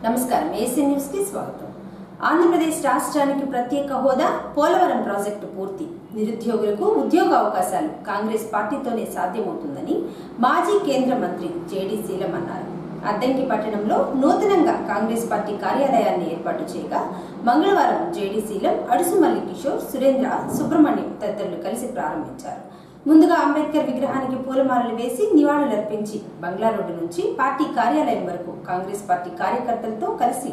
నమస్కారం AC news కి స్వాగతం. ఆంధ్రప్రదేశ్ రాష్ట్రానికి ప్రత్యేక హోదా, పోలవరం ప్రాజెక్టు పూర్తి, నిరుద్యోగులకు ఉద్యోగ అవకాశాలు కాంగ్రెస్ పార్టీతోనే సాధ్యమవుతుందని మాజీ కేంద్ర మంత్రి జేడీ శీలం అన్నారు. అద్దంకి పట్టణంలో నూతనంగా కాంగ్రెస్ పార్టీ కార్యాలయాన్ని ఏర్పాటు చేయగా మంగళవారం జేడీ శీలం, అడుసుమల్లి కిషోర్, సురేంద్ర, సుబ్రహ్మణ్యం తదితరులు కలిసి ప్రారంభించారు. ముందుగా అంబేద్కర్ విగ్రహానికి పూలమాలలు వేసి నివాళులర్పించి బంగ్లా రోడ్డు నుంచి పార్టీ కార్యాలయం వరకు కాంగ్రెస్ పార్టీ కార్యకర్తలతో కలిసి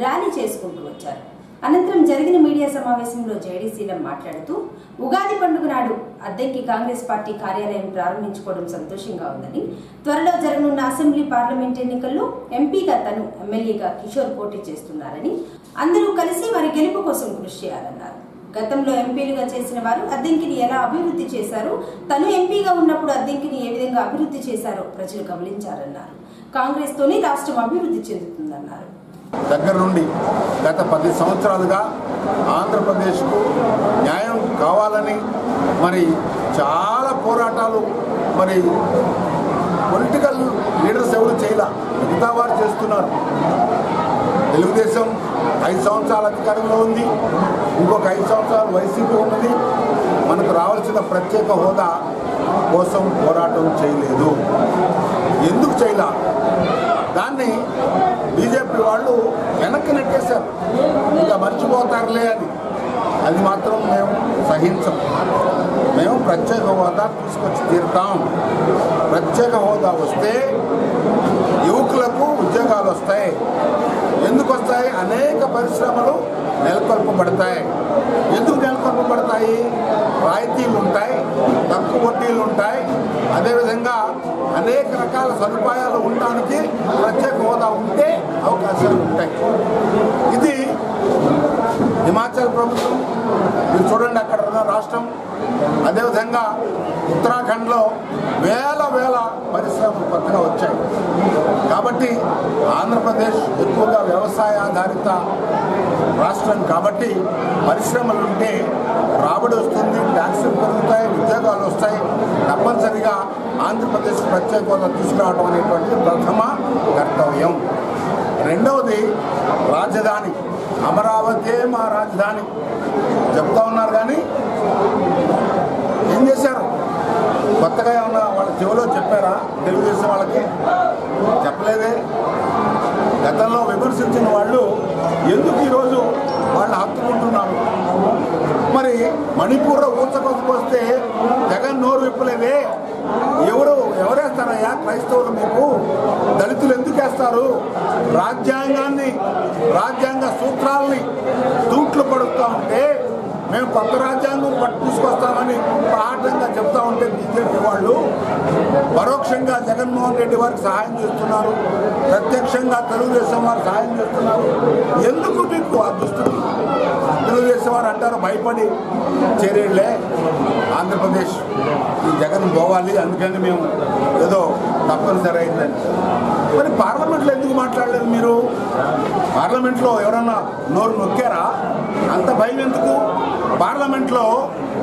ర్యాలీ చేసుకుంటూ వచ్చారు. అనంతరం జరిగిన మీడియా సమావేశంలో జేడీ శీలం మాట్లాడుతూ, ఉగాది పండుగ నాడు అద్దంకి కాంగ్రెస్ పార్టీ కార్యాలయం ప్రారంభించుకోవడం సంతోషంగా ఉందని, త్వరలో జరగనున్న అసెంబ్లీ, పార్లమెంట్ ఎన్నికల్లో ఎంపీగా తను, ఎమ్మెల్యేగా కిషోర్ పోటీ చేస్తున్నారని, అందరూ కలిసి వారి గెలుపు కోసం కృషి చేయాలన్నారు. గతంలో ఎంపీలుగా చేసిన వారు అద్దంకిని ఎలా అభివృద్ధి చేశారో, తను ఎంపీగా ఉన్నప్పుడు అద్దంకిని ఏ విధంగా అభివృద్ధి చేశారో ప్రజలు గమనించారన్నారు. కాంగ్రెస్ తోనే రాష్ట్రం అభివృద్ధి చెందుతుందన్నారు. దగ్గర నుండి గత 10 సంవత్సరాలుగా ఆంధ్రప్రదేశ్కు న్యాయం కావాలని మరి చాలా పోరాటాలు పొలిటికల్ లీడర్స్ ఎవరు చేయలే, మిగతా వారు చేస్తున్నారు. తెలుగుదేశం 5 సంవత్సరాల అధికారంలో ఉంది, ఇంకొక 5 సంవత్సరాలు వైసీపీ ఉన్నది. మనకు రావాల్సిన ప్రత్యేక హోదా కోసం పోరాటం చేయలేదు. ఎందుకు చేయలే? దాన్ని బీజేపీ వాళ్ళు వెనక్కి నెట్టేశారు. ఇంకా మర్చిపోతారులే అని. అది మాత్రం మేము సహించం. మేము ప్రత్యేక హోదా తీసుకొచ్చి తీరుతాం. ప్రత్యేక హోదా వస్తే యువకులకు ఉద్యోగాలు వస్తాయి. ఎందుకు వస్తాయి? అనేక పరిశ్రమలు నెలకొల్పబడతాయి. ఎందుకు నెలకొల్పబడతాయి? రాయితీలు ఉంటాయి, తక్కువ వడ్డీలు ఉంటాయి. అదేవిధంగా అనేక రకాల సదుపాయాలు ఉండడానికి ప్రత్యేక హోదా ఉంటే అవకాశాలు ఉంటాయి. ఇది హిమాచల్ ప్రభుత్వం, మీరు చూడండి అక్కడ ఉన్న రాష్ట్రం. అదేవిధంగా ఉత్తరాఖండ్లో వేల పరిశ్రమలు కొత్తగా వచ్చాయి. కాబట్టి ఆంధ్రప్రదేశ్ ఎక్కువగా వ్యవసాయ ఆధారిత రాష్ట్రం కాబట్టి పరిశ్రమలు ఉంటే రాబడి వస్తుంది, ట్యాక్సులు పెరుగుతాయి, ఉద్యోగాలు వస్తాయి. తప్పనిసరిగా ఆంధ్రప్రదేశ్ ప్రత్యేక హోదా తీసుకురావడం అనేటువంటిది ప్రథమ కర్తవ్యం. రెండవది రాజధాని. అమరావతి మా రాజధాని చెప్తా ఉన్నారు, కానీ ఏం చేశారు? కొత్తగా ఏమన్నా వాళ్ళ చెవిలో చెప్పారా? తెలుగుదేశం వాళ్ళకి చెప్పలేదే. గతంలో విమర్శించిన వాళ్ళు ఎందుకు ఈరోజు వాళ్ళు హత్తుకుంటున్నారు? మరి మణిపూర్లో ఊచకొచ్చుకు వస్తే జగన్ నోరు విప్పలేదే. ఎవరేస్తారయ్యా? క్రైస్తవులు మీకు దళితులు ఎందుకు వేస్తారు? రాజ్యాంగ సూత్రాలని తూట్లు పడుతూ ఉంటే మేము కొత్త రాజ్యాంగం తీసుకొస్తామని పాఠంగా చెప్తా ఉంటే బీజేపీ వాళ్ళు పరోక్షంగా జగన్మోహన్ రెడ్డి వారికి సహాయం చేస్తున్నారు, ప్రత్యక్షంగా తెలుగుదేశం వారు సహాయం చేస్తున్నారు. ఎందుకు మీకు ఆ దుస్థితి? తెలుగుదేశం వారు అంటారు భయపడి చేరేళ్లే ఆంధ్రప్రదేశ్ ఈ జగన్ పోవాలి, అందుకని మేము ఏదో తప్పనిసరి అయిందని. మరి పార్లమెంట్లో ఎందుకు మాట్లాడలేదు మీరు? పార్లమెంట్లో ఎవరన్నా నోరు నొక్కారా? అంత భయం ఎందుకు? పార్లమెంట్లో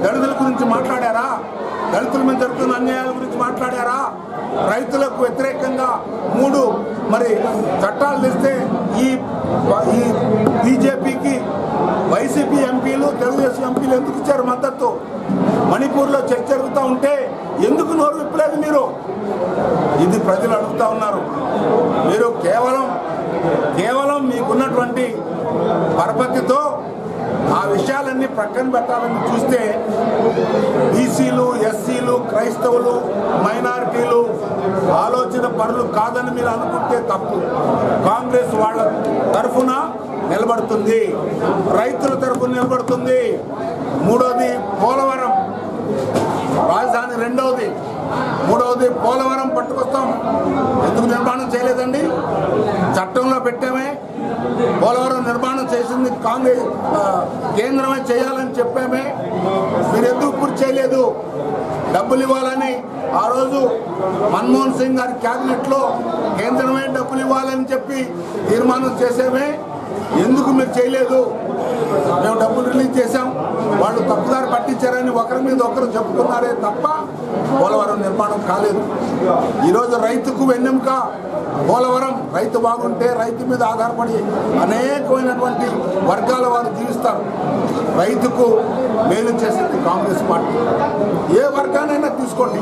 దళితుల గురించి మాట్లాడారా? దళితుల మీద జరుగుతున్న అన్యాయాల గురించి మాట్లాడారా? రైతులకు వ్యతిరేకంగా 3 చట్టాలు తెస్తే ఈ బీజేపీకి వైసీపీ ఎంపీలు, తెలుగుదేశం ఎంపీలు ఎందుకు ఇచ్చారు మద్దతు? మణిపూర్లో చర్చ జరుగుతూ ఉంటే ఎందుకు నోరు విప్పలేదు మీరు? ఇది ప్రజలు అడుగుతూ ఉన్నారు. మీరు కేవలం మీకున్నటువంటి పరపతితో ఆ విషయాలన్నీ ప్రక్కన పెట్టాలని చూస్తే బీసీలు, ఎస్సీలు, క్రైస్తవులు, మైనారిటీలు ఆలోచన పరులు కాదని మీరు అనుకుంటే తప్పు. కాంగ్రెస్ వాళ్ళ తరఫున నిలబడుతుంది, రైతుల తరఫున నిలబడుతుంది. మూడవది పోలవరం రాజధాని, మూడవది పోలవరం పట్టుకొస్తాం. ఎందుకు నిర్మాణం చేయలేదండి? చట్టంలో పెట్టామే. పోలవరం నిర్మాణం చేసింది కాంగ్రెస్ కేంద్రమే చేయాలని చెప్పామే. మీరు ఎందుకు పూర్తి చేయలేదు? డబ్బులు ఇవ్వాలని ఆ రోజు మన్మోహన్ సింగ్ గారి క్యాబినెట్లో కేంద్రమే డబ్బులు ఇవ్వాలని చెప్పి తీర్మానం చేసామే. ఎందుకు మీరు చేయలేదు? మేము డబ్బులు రిలీజ్ చేశాం, వాళ్ళు తప్పుదారి పట్టించారని ఒకరి మీద ఒకరు చెప్పుకున్నారే తప్ప పోలవరం నిర్మాణం కాలేదు. ఈరోజు రైతుకు వెన్నెముక పోలవరం రైతు బాగుంటే రైతు మీద ఆధారపడి అనేకమైనటువంటి వర్గాల వారు జీవిస్తారు. రైతుకు మేలు చేసింది కాంగ్రెస్ పార్టీ. ఏ వర్గానైనా తీసుకోండి,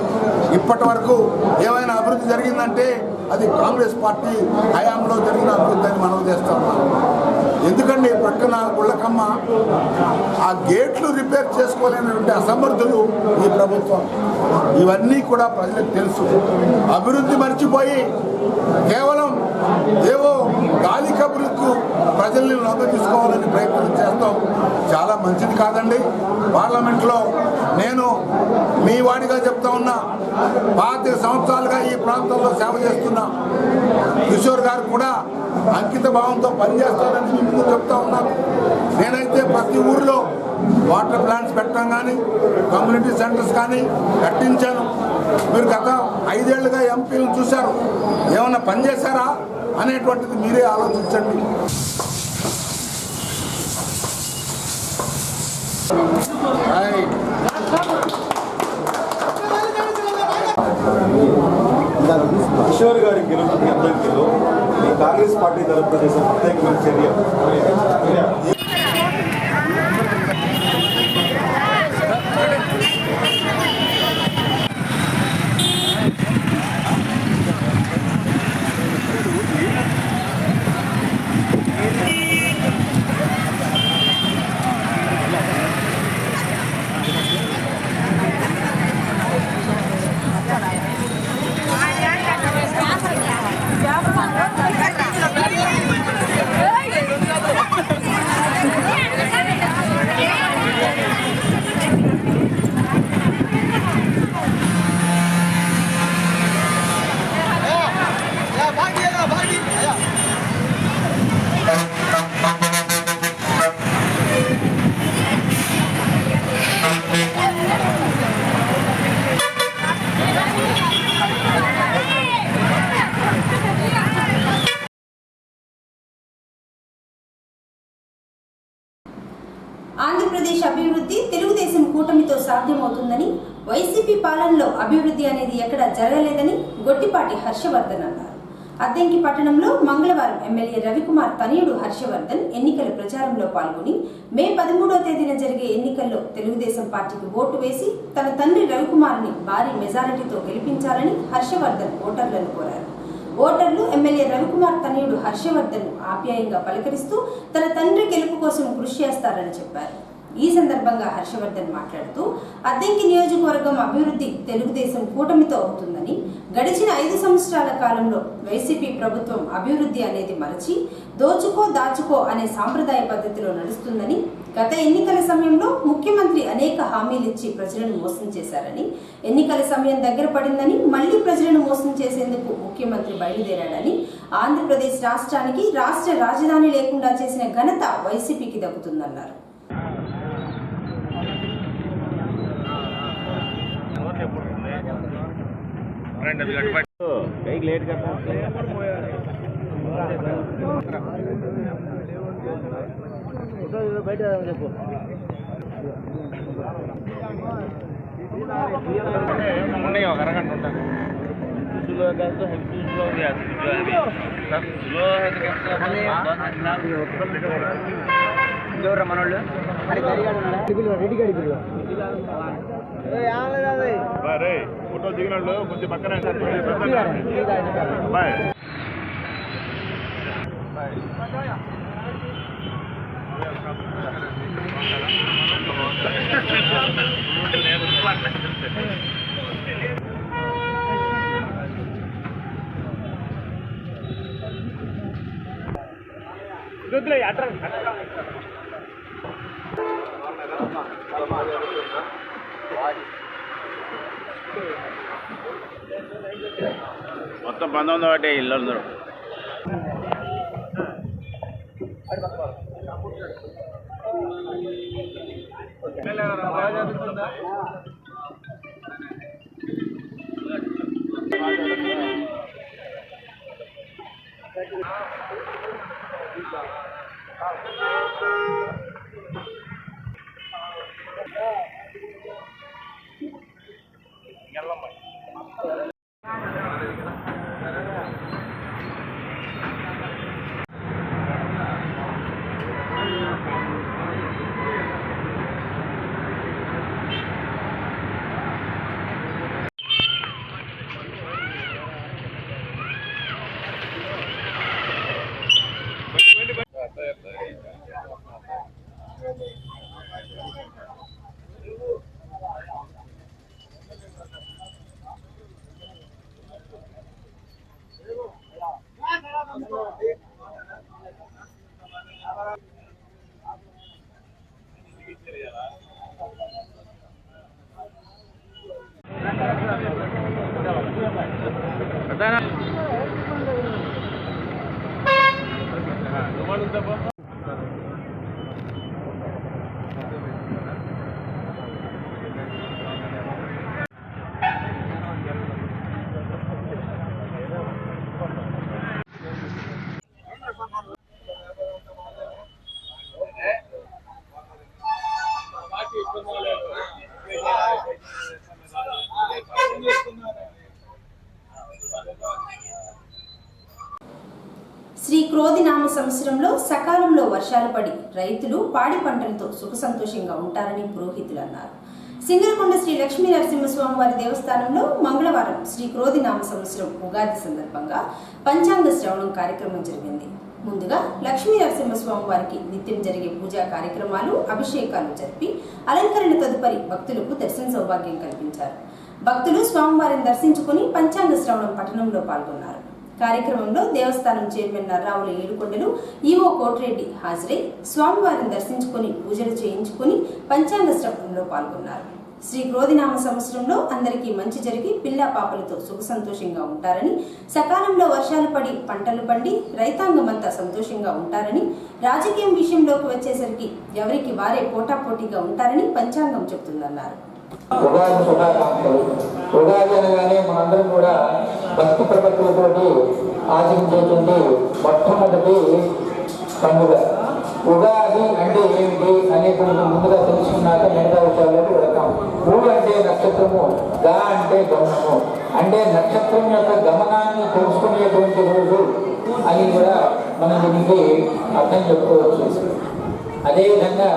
ఇప్పటి వరకు ఏమైనా అభివృద్ధి జరిగిందంటే అది కాంగ్రెస్ పార్టీ హయాంలో జరిగిన అభివృద్ధి అని మనం చేస్తా ఉన్నాం. ఎందుకంటే పక్కన గుళ్ళకమ్మ ఆ గేట్లు రిపేర్ చేసుకోలేనటువంటి అసమర్థులు ఈ ప్రభుత్వం. ఇవన్నీ కూడా ప్రజలకు తెలుసు. అభివృద్ధి మర్చిపోయి కేవలం ఏవో గాలి కబుర్లకు ప్రజల్ని లొంగ తీసుకోవాలని ప్రయత్నం చేస్తాం. చాలా మంచిది కాదండి. పార్లమెంట్లో నేను మీ వాడిగా చెప్తా ఉన్నా, 25 సంవత్సరాలుగా ఈ ప్రాంతంలో సేవ చేస్తున్నా. కిషోర్ గారు కూడా అంకిత భావంతో పనిచేస్తారని ముందు చెప్తా ఉన్నాను. నేనైతే ప్రతి ఊరిలో వాటర్ ప్లాంట్స్ పెట్టడం కానీ కమ్యూనిటీ సెంటర్స్ కానీ కట్టించాను. మీరు గత 5 ఏళ్లుగా ఎంపీలను చూశారు, ఏమన్నా పనిచేశారా అనేటువంటిది మీరే ఆలోచించండి. కిషోర్ గారి గెలుపుకి అభ్యర్థిలో కాంగ్రెస్ పార్టీ తరఫున చేసిన ప్రత్యేకమైన చర్య. ఆంధ్రప్రదేశ్ అభివృద్ధి తెలుగుదేశం కూటమితో సాధ్యమవుతుందని, వైసీపీ పాలనలో అభివృద్ధి అనేది ఎక్కడా జరగలేదని గొట్టిపాటి హర్షవర్ధన్ అన్నారు. అద్దంకి పట్టణంలో మంగళవారం ఎమ్మెల్యే రవికుమార్ తనయుడు హర్షవర్ధన్ ఎన్నికల ప్రచారంలో పాల్గొని మే 13వ తేదీన జరిగే ఎన్నికల్లో తెలుగుదేశం పార్టీకి ఓటు వేసి తన తండ్రి రవికుమార్ని భారీ మెజారిటీతో గెలిపించాలని హర్షవర్ధన్ ఓటర్లను కోరారు. ఓటర్లు ఎమ్మెల్యే రవికుమార్ తనయుడు హర్షవర్ధన్ ఆప్యాయంగా పలకరిస్తూ తన తండ్రి గెలుపు కోసం కృషి చేస్తారని చెప్పారు. ఈ సందర్భంగా హర్షవర్ధన్ మాట్లాడుతూ అద్దంకి నియోజకవర్గం అభివృద్ధి తెలుగుదేశం కూటమితో అవుతుందని, గడిచిన 5 సంవత్సరాల కాలంలో వైసీపీ ప్రభుత్వం అభివృద్ధి అనేది మరచి దోచుకో దాచుకో అనే సాంప్రదాయ పద్ధతిలో నడుస్తుందని, గత ఎన్నికల సమయంలో ముఖ్యమంత్రి అనేక హామీలిచ్చి ప్రజలను మోసం చేశారని, ఎన్నికల సమయం దగ్గర పడిందని మళ్లీ ప్రజలను మోసం చేసేందుకు ముఖ్యమంత్రి బయలుదేరాడని, ఆంధ్రప్రదేశ్ రాష్ట్రానికి రాష్ట్ర రాజధాని లేకుండా చేసిన ఘనత వైసీపీకి దక్కుతుందన్నారు. लेट करता बैठ చెప్పు नहीं ఒక అరగంట ఉంటాను స్లో కాస్త హెల్త్ స్లో స్లో ఎవరు మనోళ్ళు రెడీ గడి ఫోటో దిగినోళ్ళు కొంచెం పక్కన బాయ్ మొత్తం 19 ఒకటే ఇల్లు అందరూ శ్రీ క్రోధినామ సంవత్సరంలో సకాలంలో వర్షాలు పడి రైతులు పాడి పంటలతో సుఖ సంతోషంగా ఉంటారని పురోహితులు అన్నారు. సింగరకొండ శ్రీ లక్ష్మీ నరసింహస్వామి వారి దేవస్థానంలో మంగళవారం శ్రీ క్రోధినామ సంవత్సరం ఉగాది సందర్భంగా పంచాంగ శ్రవణం కార్యక్రమం జరిగింది. ముందుగా లక్ష్మీ నరసింహస్వామి వారికి నిత్యం జరిగే పూజా కార్యక్రమాలు, అభిషేకాలు జరిపి అలంకరణ తదుపరి భక్తులకు దర్శన సౌభాగ్యం కల్పించారు. భక్తులు స్వామివారిని దర్శించుకుని పంచాంగ శ్రవణం పఠనంలో పాల్గొన్నారు. కార్యక్రమంలో దేవస్థానం చైర్మన్ నర్రావుల ఏడుకొండలు, ఈవో కోటిరెడ్డి హాజరై స్వామివారిని దర్శించుకుని పూజలు చేయించుకుని పంచాంగ శ్రవణంలో పాల్గొన్నారు. శ్రీ క్రోధినామ సంవత్సరంలో అందరికీ మంచి జరిగి పిల్లా పాపలతో సుఖ సంతోషంగా ఉంటారని, సకాలంలో వర్షాలు పడి పంటలు పండి రైతాంగమంతా సంతోషంగా ఉంటారని, రాజకీయం విషయంలోకి వచ్చేసరికి ఎవరికి వారే పోటాపోటీగా ఉంటారని పంచాంగం చెబుతుందన్నారు. ఉగాది శుభాకాంక్షలు. ఉగాది అనగానే మనందరం కూడా భక్తి ప్రపత్తులతోటి ఆచరించేటువంటి మొట్టమొదటి పండుగ. ఉగాది అంటే ఏమిటి అనేటువంటి ముందుగా తెలుసుకున్నాక మిగతా విషయాలకు వెళ్తాం. ఊ అంటే నక్షత్రము, గా అంటే గమనము. అంటే నక్షత్రం యొక్క గమనాన్ని తెలుసుకునేటువంటి రోజు అని కూడా మనం దీనికి అర్థం చెప్పుకోవచ్చు. అదేవిధంగా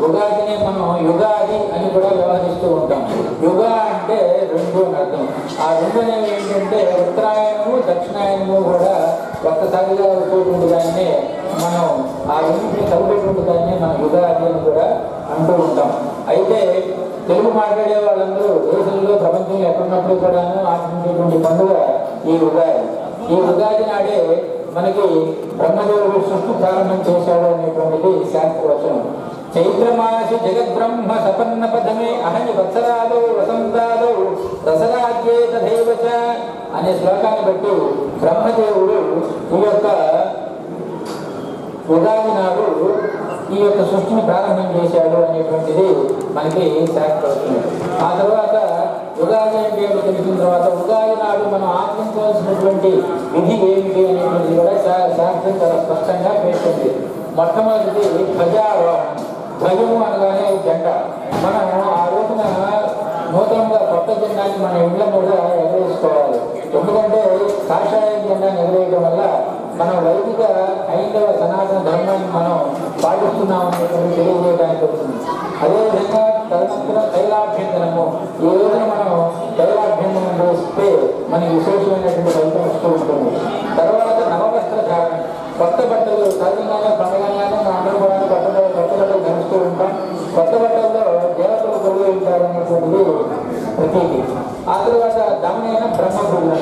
ఉగాదిని మనం యుగాది అని కూడా వ్యవహరిస్తూ ఉంటాం. యుగ అంటే రెండు అని అర్థం. ఆ రెండు అనేవి ఏంటంటే ఉత్తరాయణము దక్షిణాయనము కూడా ఒక్కసారిగా వచ్చేటువంటి దాన్ని మనం ఆ రెండింటిని కలిపేటువంటి దాన్ని మనం యుగాది అని కూడా అంటూ ఉంటాం. అయితే తెలుగు మాట్లాడే వాళ్ళందరూ దేశంలో ప్రపంచంలో ఎక్కడున్నప్పుడు కూడాను ఆచరించేటువంటి పండుగ ఈ ఉగాది. ఈ ఉగాది నాడే మనకి బ్రహ్మదేవుడు సృష్టి ప్రారంభం చేశాడు అనేటువంటిది శాస్త్రవచనం. చైత్రమాసి జగద్బ్రహ్మ సపన్న పదమే అహని వత్సరాదో వసంతాదో రసరాజ్యే తథైవచ అనే శ్లోకాన్ని బట్టి బ్రహ్మదేవుడు ఈ యొక్క ఉగాది నాడు ఈ యొక్క సృష్టిని ప్రారంభం చేశాడు అనేటువంటిది మనకి శాస్త్రవచనం. ఆ తర్వాత ఉగాది అంటే ఏమిటి తెలిసిన తర్వాత ఉగాది నాడు మనం ఆచరించవలసినటువంటి విధి ఏమిటి అనేటువంటిది కూడా శాస్త్రం చాలా స్పష్టంగా పేర్కొంది. మొట్టమొదటిది ధ్వజారోహణం. ధ్వజము అనగానే జెండా. మనం ఆ రోజున నూతనంగా కొత్త జెండాన్ని మన ఇళ్ల మీద ఎగరేసుకోవాలి. ఎందుకంటే కాషాయ జెండాన్ని ఎగరేయడం వల్ల మనం వైదిక హైందవ సనాతన ధర్మాన్ని మనం పాటిస్తున్నాం అనేటువంటి తెలియజేయడానికి వస్తుంది. అదేవిధంగా తదనంతరం తైలాభ్యంతరము. ఈ రోజున మనం తైలాభ్యంతరం చేస్తే మనకి విశేషమైనటువంటి ఫలితం వస్తూ ఉంటుంది. తర్వాత నవవస్త్ర ధారణ. కొత్త బట్టలు సహజంగానే పండగంగానే మనం అందరం కూడా కొత్త బట్టలు ధరిస్తూ ఉంటాం. కొత్త బట్టల్లో దేవతలు కొలువు ఉంటారనేటువంటిది ప్రతీతి. ఆ తర్వాత దమనైన బ్రహ్మపూర్ణ.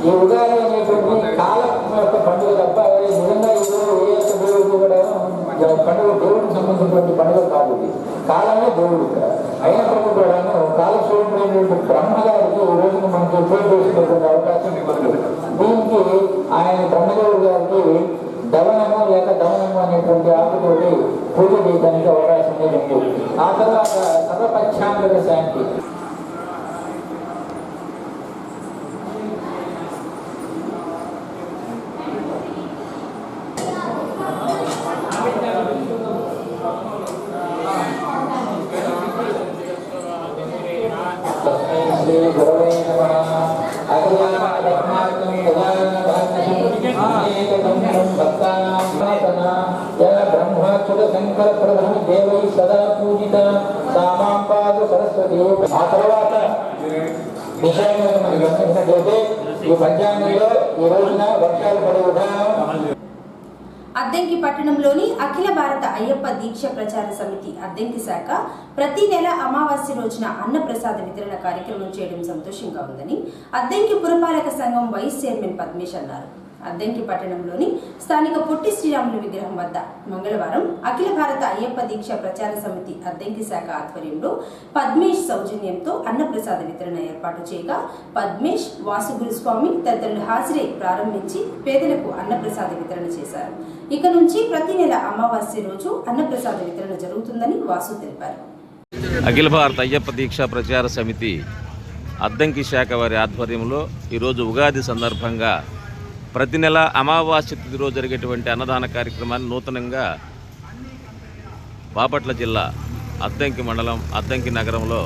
ఈ ఉగాది అనేటువంటి కాలం యొక్క పండుగ తప్ప నిజంగా ఈరోజు ఏ యొక్క దేవుడు కూడా పండుగ దేవుడికి సంబంధించినటువంటి పండుగ కాదు. ఇది కాలమే దేవుడు ఇక్కడ అయినప్పుడు కూడాను కాలస్వరూపుడైనటువంటి బ్రహ్మగారికి ఈ రోజున మనకి పూజ చేసుకునేటువంటి అవకాశం ఉంటుంది. దీనికి ఆయన బ్రహ్మదేవుడు గారికి దవనము లేక దమనము అనేటువంటి ఆకుతోటి పూజ చేయడానికి అవకాశం ఉంది. ఆ తర్వాత సర్వపక్షాంతర శాంతి. శంకర ప్రధాన దేవై సదా పూజిత సామాంపాదు సరస్వతి. ఆ తర్వాత విషయంగా మనం గమనించినట్లయితే ఈ పంచాంగంలో ఈ రోజున వర్షాలు పడే విధానం. అద్దంకి పట్టణంలోని అఖిల భారత అయ్యప్ప దీక్ష ప్రచార సమితి అద్దంకి శాఖ ప్రతి నెల అమావాస్య రోజున అన్నప్రసాద వితరణ కార్యక్రమం చేయడం సంతోషంగా ఉందని అద్దంకి పురపాలక సంఘం వైస్ చైర్మన్ పద్మేష్ అన్నారు. అద్దంకి పట్టణంలోని స్థానిక పొట్టి శ్రీరాములు విగ్రహం వద్ద మంగళవారం అఖిల భారత అయ్యప్ప దీక్ష ప్రచార సమితి అద్దంకి శాఖ ఆధ్వర్యంలో పద్మేష్ సౌజన్యంతో అన్నప్రసాద వితరణ ఏర్పాటు చేయగా పద్మేష్, వాసుగురుస్వామి తదితరులు హాజరై ప్రారంభించి పేదలకు అన్నప్రసాద వితరణ చేశారు. ఇక నుంచి ప్రతి నెల అమావాస్య రోజు అన్నప్రసాద వితరణ జరుగుతుందని వాసు తెలిపారు. అఖిల భారత అయ్యప్ప దీక్ష ప్రచార సమితి అద్దంకి శాఖ వారి ఆధ్వర్యంలో ఈరోజు ఉగాది సందర్భంగా ప్రతి నెల అమావాస్య తిథి రోజు జరిగేటువంటి అన్నదాన కార్యక్రమాన్ని నూతనంగా బాపట్ల జిల్లా అద్దంకి మండలం అద్దంకి నగరంలో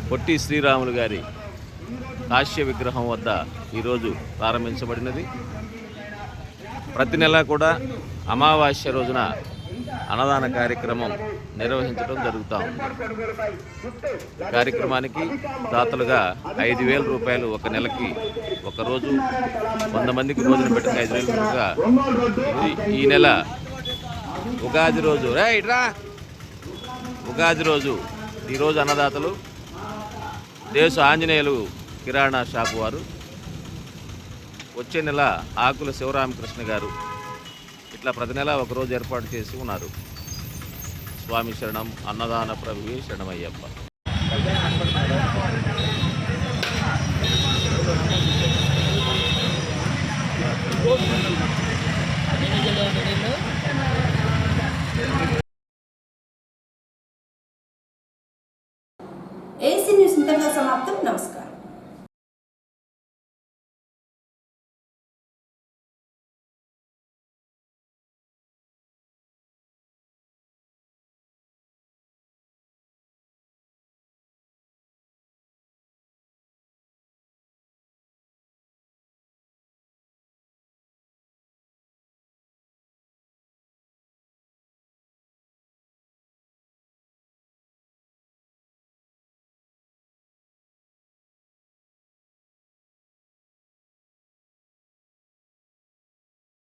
పొట్టి శ్రీరాములు గారి కాశ్య విగ్రహం వద్ద ఈరోజు ప్రారంభించబడినది. ప్రతి నెల కూడా అమావాస్య రోజున అన్నదాన కార్యక్రమం నిర్వహించడం జరుగుతూ ఉంది. కార్యక్రమానికి దాతలుగా 5,000 రూపాయలు ఒక నెలకి ఒకరోజు 100 మందికి భోజనం పెట్టిన 5,000 రూపాయలుగా ఈ నెల ఉగాది రోజు ఉగాది రోజు ఈరోజు అన్నదాతలు దేశ ఆంజనేయులు కిరాణా షాపు వారు, వచ్చే నెల ఆకుల శివరామకృష్ణ గారు, ఇట్లా ప్రతి నెల ఒకరోజు ఏర్పాటు చేసి ఉన్నారు. స్వామి శరణం, అన్నదాన ప్రభువే శరణమయ్యప్ప. ఏసీ న్యూస్ ఇంతటితో సమాప్తం. నమస్కారం.